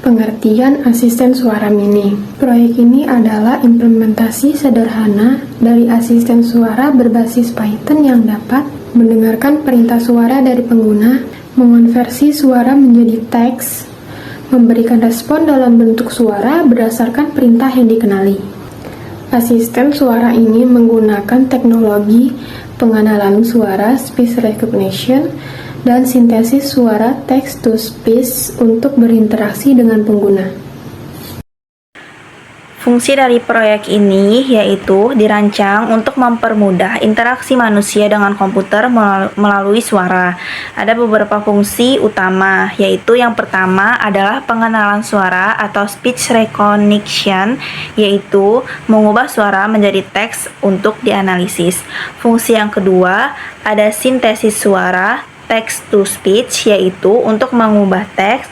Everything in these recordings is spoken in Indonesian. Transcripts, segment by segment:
Pengertian asisten suara mini. Proyek ini adalah implementasi sederhana dari asisten suara berbasis Python yang dapat mendengarkan perintah suara dari pengguna, mengonversi suara menjadi teks, memberikan respon dalam bentuk suara berdasarkan perintah yang dikenali. Asisten suara ini menggunakan teknologi pengenalan suara speech recognition dan sintesis suara text-to-speech untuk berinteraksi dengan pengguna. Fungsi dari proyek ini yaitu dirancang untuk mempermudah interaksi manusia dengan komputer melalui suara. Ada beberapa fungsi utama, yaitu yang pertama adalah pengenalan suara atau speech recognition, yaitu mengubah suara menjadi teks untuk dianalisis. Fungsi yang kedua ada sintesis suara, text to speech, yaitu untuk mengubah teks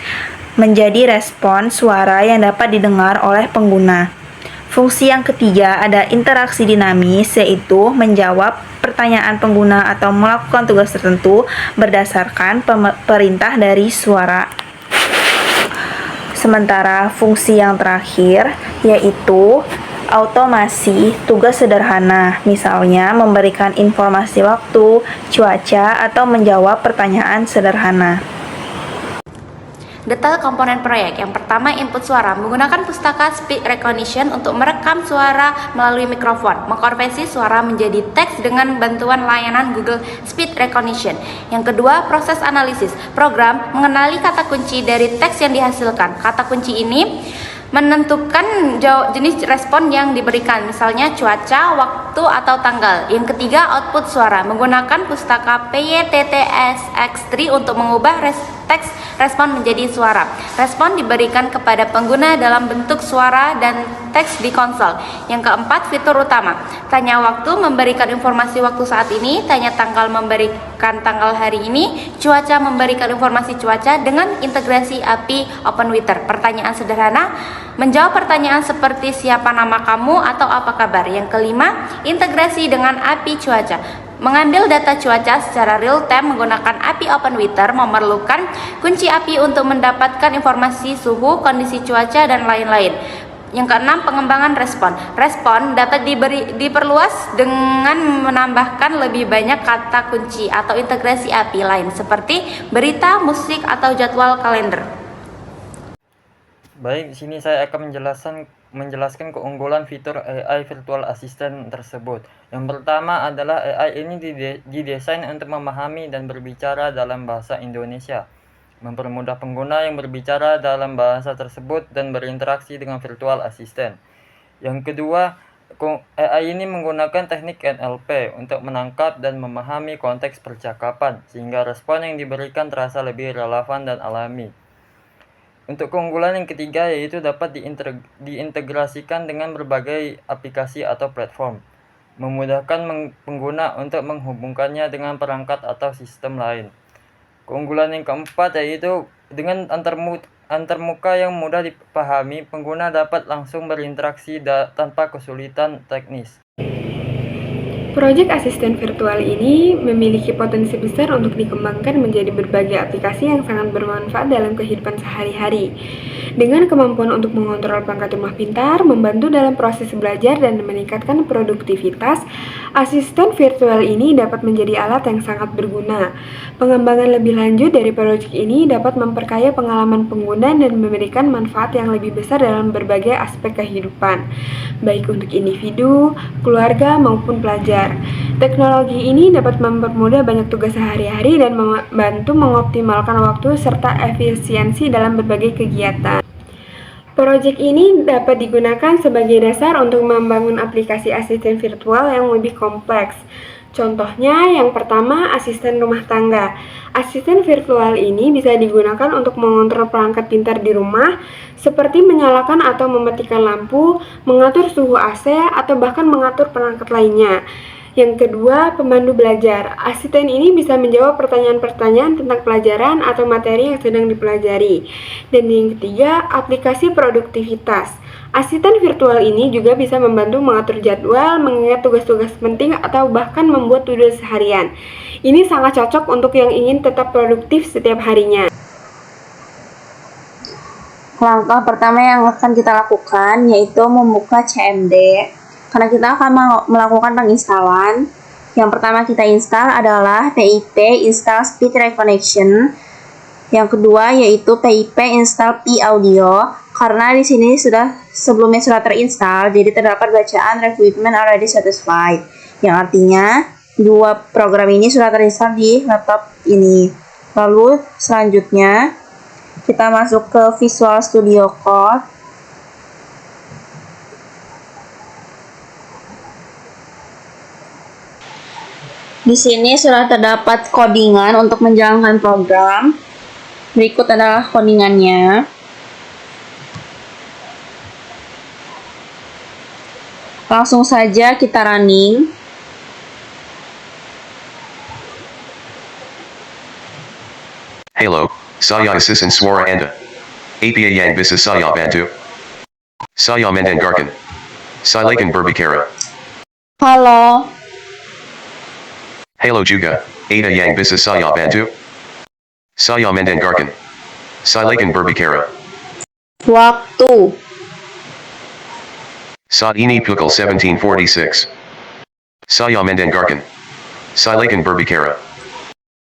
menjadi respon suara yang dapat didengar oleh pengguna. Fungsi yang ketiga ada interaksi dinamis, yaitu menjawab pertanyaan pengguna atau melakukan tugas tertentu berdasarkan perintah dari suara. Sementara fungsi yang terakhir yaitu automasi tugas sederhana, misalnya memberikan informasi waktu, cuaca, atau menjawab pertanyaan sederhana. Detail komponen proyek. Yang pertama, input suara. Menggunakan pustaka speech recognition untuk merekam suara melalui mikrofon. Mengkonversi suara menjadi teks dengan bantuan layanan Google Speech Recognition. Yang kedua, proses analisis. Program mengenali kata kunci dari teks yang dihasilkan. Kata kunci ini menentukan jenis respon yang diberikan, misalnya cuaca, waktu, atau tanggal. Yang ketiga, output suara. Menggunakan pustaka PyTTSX3 untuk mengubah teks respon menjadi suara. Respon diberikan kepada pengguna dalam bentuk suara dan teks di konsol. Yang keempat, fitur utama. Tanya waktu memberikan informasi waktu saat ini, tanya tanggal memberikan tanggal hari ini, cuaca memberikan informasi cuaca dengan integrasi API OpenWeather. Pertanyaan sederhana, menjawab pertanyaan seperti siapa nama kamu atau apa kabar. Yang kelima, integrasi dengan API cuaca. Mengambil data cuaca secara real time menggunakan API OpenWeather memerlukan kunci API untuk mendapatkan informasi suhu, kondisi cuaca, dan lain-lain. Yang keenam, pengembangan respon. Respon dapat diperluas dengan menambahkan lebih banyak kata kunci atau integrasi API lain seperti berita, musik, atau jadwal kalender. Baik, di sini saya akan menjelaskan keunggulan fitur AI Virtual Assistant tersebut. Yang pertama adalah AI ini didesain untuk memahami dan berbicara dalam bahasa Indonesia, mempermudah pengguna yang berbicara dalam bahasa tersebut dan berinteraksi dengan virtual assistant. Yang kedua, AI ini menggunakan teknik NLP untuk menangkap dan memahami konteks percakapan, sehingga respon yang diberikan terasa lebih relevan dan alami. Untuk keunggulan yang ketiga yaitu dapat diintegrasikan dengan berbagai aplikasi atau platform, memudahkan pengguna untuk menghubungkannya dengan perangkat atau sistem lain. Keunggulan yang keempat yaitu dengan antarmuka yang mudah dipahami, pengguna dapat langsung berinteraksi tanpa kesulitan teknis. Proyek asisten virtual ini memiliki potensi besar untuk dikembangkan menjadi berbagai aplikasi yang sangat bermanfaat dalam kehidupan sehari-hari. Dengan kemampuan untuk mengontrol perangkat rumah pintar, membantu dalam proses belajar dan meningkatkan produktivitas, asisten virtual ini dapat menjadi alat yang sangat berguna. Pengembangan lebih lanjut dari proyek ini dapat memperkaya pengalaman pengguna dan memberikan manfaat yang lebih besar dalam berbagai aspek kehidupan, baik untuk individu, keluarga, maupun pelajar. Teknologi ini dapat mempermudah banyak tugas sehari-hari dan membantu mengoptimalkan waktu serta efisiensi dalam berbagai kegiatan. Proyek ini dapat digunakan sebagai dasar untuk membangun aplikasi asisten virtual yang lebih kompleks. Contohnya, yang pertama, asisten rumah tangga. Asisten virtual ini bisa digunakan untuk mengontrol perangkat pintar di rumah, seperti menyalakan atau mematikan lampu, mengatur suhu AC, atau bahkan mengatur perangkat lainnya. Yang kedua, pemandu belajar. Asisten ini bisa menjawab pertanyaan-pertanyaan tentang pelajaran atau materi yang sedang dipelajari. Dan yang ketiga, aplikasi produktivitas. Asisten virtual ini juga bisa membantu mengatur jadwal, mengingat tugas-tugas penting, atau bahkan membuat to-do harian. Ini sangat cocok untuk yang ingin tetap produktif setiap harinya. Langkah pertama yang akan kita lakukan yaitu membuka CMD. Karena kita akan melakukan penginstalan. Yang pertama kita install adalah PIP install speed recognition. Yang kedua yaitu PIP install P audio. Karena di sini sebelumnya sudah terinstall, jadi terdapat bacaan requirement already satisfied. Yang artinya dua program ini sudah terinstall di laptop ini. Lalu selanjutnya kita masuk ke Visual Studio Code. Di sini sudah terdapat codingan untuk menjalankan program. Berikut adalah codingannya. Langsung saja kita running. Hello, saya assistant suara Anda. Apa yang bisa saya bantu? Saya mendengarkan. Silakan berbicara. Halo. Hello juga, ada yang bisa saya bantu? Saya mendengarkan. Silakan berbicara. Waktu. Saat ini pukul 17.46. Saya mendengarkan. Silakan berbicara.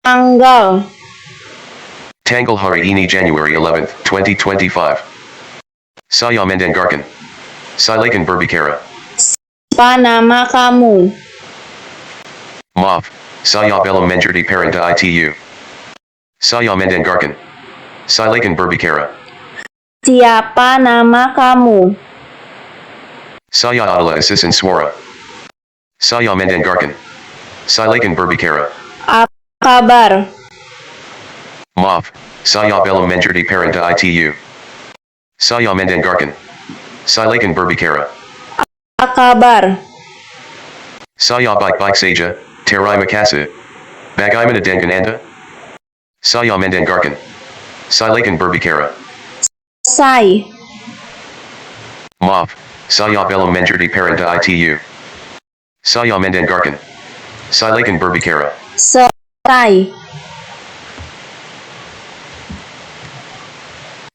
Tanggal. Tanggal hari ini January 11th, 2025. Saya mendengarkan. Silakan berbicara. Apa nama kamu? Maaf, saya belum menjadi parenta ITU. Saya mendengarkan. Silakan berbicara. Siapa nama kamu? Saya adalah assistant suara. Saya mendengarkan. Silakan berbicara. Apa kabar? Maaf, saya belum menjadi parenta ITU. Saya mendengarkan. Silakan berbicara. Apa kabar? Saya baik-baik saja, terima kasih. Bagaimana dengan Anda? Saya mendengarkan. Silakan berbicara. Selesai. Maaf, saya belum menjadi parenta ITU. Saya mendengarkan. Silakan berbicara. Selesai.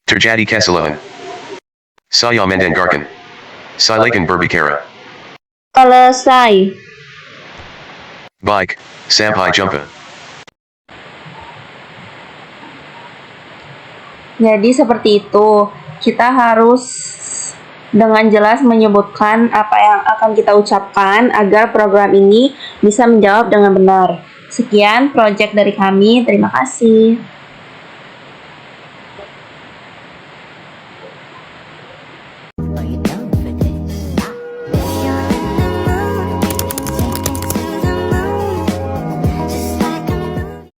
Terjadi kesalahan. Saya mendengarkan. Silakan berbicara. Selesai. Baik, sampai jumpa. Jadi seperti itu, kita harus dengan jelas menyebutkan apa yang akan kita ucapkan agar program ini bisa menjawab dengan benar. Sekian project dari kami, terima kasih.